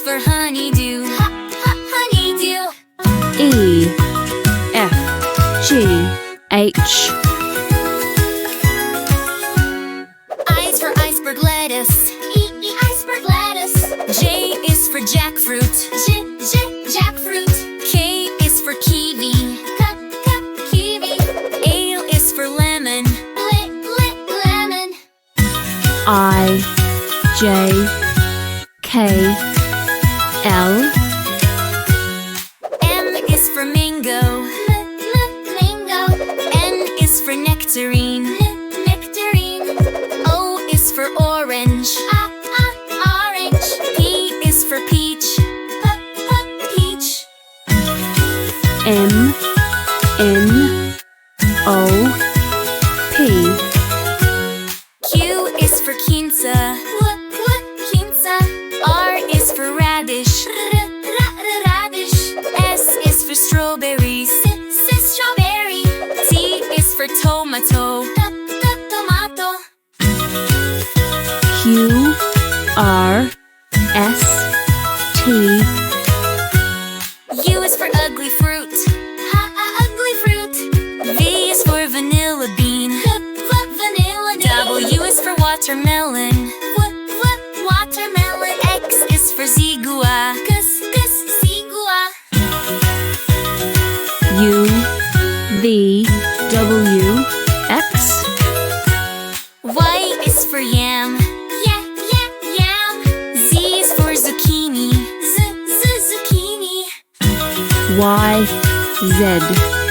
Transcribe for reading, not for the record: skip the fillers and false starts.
for honeydew. Honeydew. E F G H. I is for iceberg lettuce. Iceberg lettuce. J is for jackfruit. Jackfruit. K is for kiwi. Kiwi. L is for lemon. Lemon. I J K L. M is for mango. Mango. N is for nectarine. Nectarine. O is for orange. Orange. P is for peach. Peach. M N O P. Q is for quince. Quince. R is for radish. Radish. S is for strawberries. Strawberry. T is for tomato. Tomato. Q R S T. U is for ugly fruit. Ugly fruit. V is for vanilla bean. Vanilla bean. W is for watermelon. Watermelon. X is for zigua. Zigua. U V W X. Y is for yam. Yam. Z is for zucchini. Zucchini. Y Z